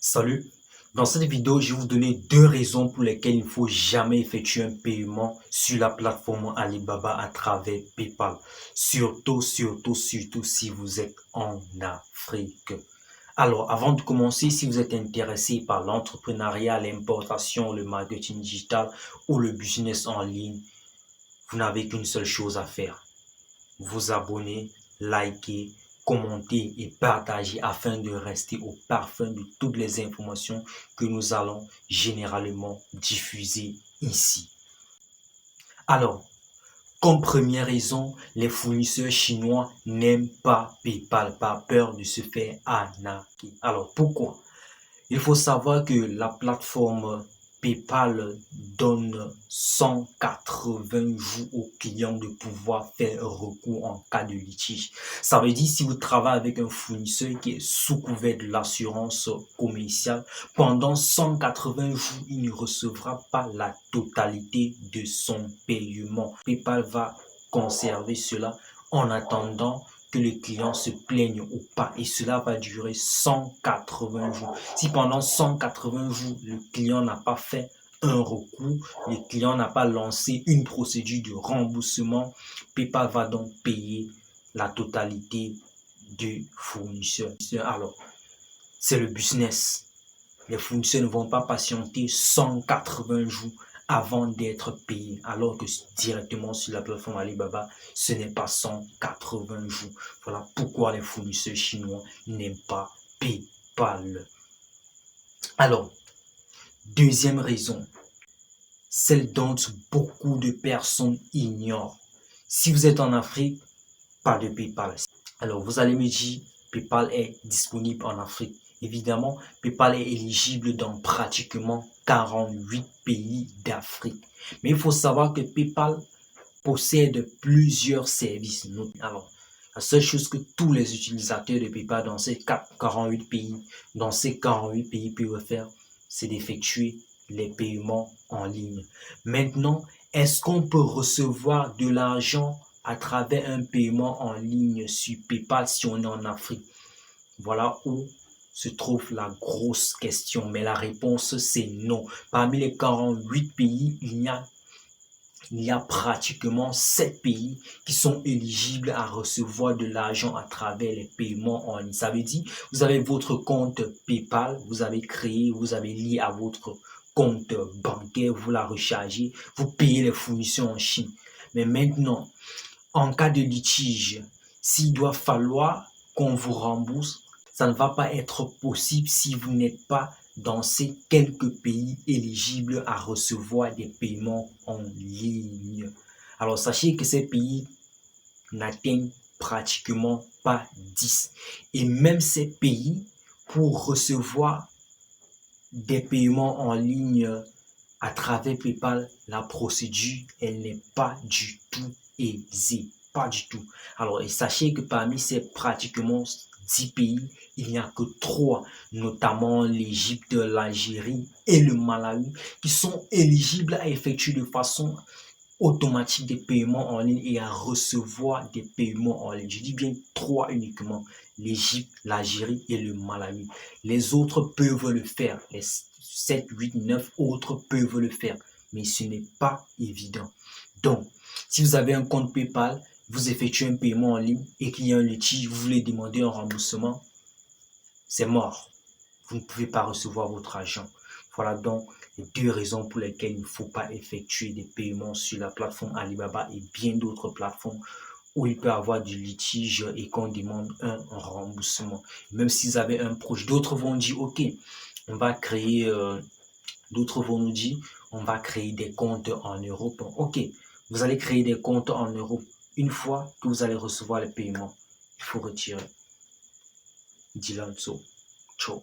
Salut, dans cette vidéo, je vais vous donner deux raisons pour lesquelles il ne faut jamais effectuer un paiement sur la plateforme Alibaba à travers PayPal. Surtout si vous êtes en Afrique. Alors, avant de commencer, si vous êtes intéressé par l'entrepreneuriat, l'importation, le marketing digital ou le business en ligne, vous n'avez qu'une seule chose à faire. Vous abonner, liker, commenter et partager afin de rester au parfum de toutes les informations que nous allons généralement diffuser ici. Alors, comme première raison, les fournisseurs chinois n'aiment pas PayPal par peur de se faire arnaquer. Alors, pourquoi? Il faut savoir que la plateforme PayPal donne 180 jours aux clients de pouvoir faire recours en cas de litige. Ça veut dire si vous travaillez avec un fournisseur qui est sous couvert de l'assurance commerciale, pendant 180 jours, il ne recevra pas la totalité de son paiement. PayPal va conserver cela en attendant que le client se plaigne ou pas, et cela va durer 180 jours. Si pendant 180 jours, le client n'a pas fait un recours, le client n'a pas lancé une procédure de remboursement, PayPal va donc payer la totalité du fournisseur. Alors, c'est le business. Les fournisseurs ne vont pas patienter 180 jours avant d'être payés, alors que directement sur la plateforme Alibaba, ce n'est pas 180 jours. Voilà pourquoi les fournisseurs chinois n'aiment pas PayPal. Alors, deuxième raison, celle dont beaucoup de personnes ignorent. Si vous êtes en Afrique, pas de PayPal. Alors, vous allez me dire, PayPal est disponible en Afrique. Évidemment, PayPal est éligible dans pratiquement 48 pays d'Afrique. Mais il faut savoir que PayPal possède plusieurs services. Alors, la seule chose que tous les utilisateurs de PayPal dans ces 48 pays peuvent faire, c'est d'effectuer les paiements en ligne. Maintenant, est-ce qu'on peut recevoir de l'argent à travers un paiement en ligne sur PayPal si on est en Afrique? Voilà où se trouve la grosse question, mais la réponse c'est non. Parmi les 48 pays, il y a pratiquement 7 pays qui sont éligibles à recevoir de l'argent à travers les paiements en ligne. Ça veut dire, vous avez votre compte PayPal, vous avez créé, vous avez lié à votre compte bancaire, vous la rechargez, vous payez les fournisseurs en Chine. Mais maintenant, en cas de litige, s'il doit falloir qu'on vous rembourse, ça ne va pas être possible si vous n'êtes pas dans ces quelques pays éligibles à recevoir des paiements en ligne. Alors, sachez que ces pays n'atteignent pratiquement pas 10. Et même ces pays, pour recevoir des paiements en ligne à travers PayPal, la procédure, elle n'est pas du tout aisée. Pas du tout. Alors, et sachez que parmi ces pratiquement 10 pays, il n'y a que 3, notamment l'Égypte, l'Algérie et le Malawi, qui sont éligibles à effectuer de façon automatique des paiements en ligne et à recevoir des paiements en ligne. Je dis bien 3 uniquement, l'Égypte, l'Algérie et le Malawi. Les autres peuvent le faire, les 7, 8, 9 autres peuvent le faire, mais ce n'est pas évident. Donc, si vous avez un compte PayPal, vous effectuez un paiement en ligne et qu'il y a un litige, vous voulez demander un remboursement, c'est mort. Vous ne pouvez pas recevoir votre argent. Voilà donc les deux raisons pour lesquelles il ne faut pas effectuer des paiements sur la plateforme Alibaba et bien d'autres plateformes où il peut y avoir du litige et qu'on demande un remboursement. Même s'ils avaient un projet, d'autres vont dire, ok, on va créer, d'autres vont nous dire, on va créer des comptes en Europe. Ok, vous allez créer des comptes en Europe. Une fois que vous allez recevoir les paiements, il faut retirer. Dylan So. Ciao.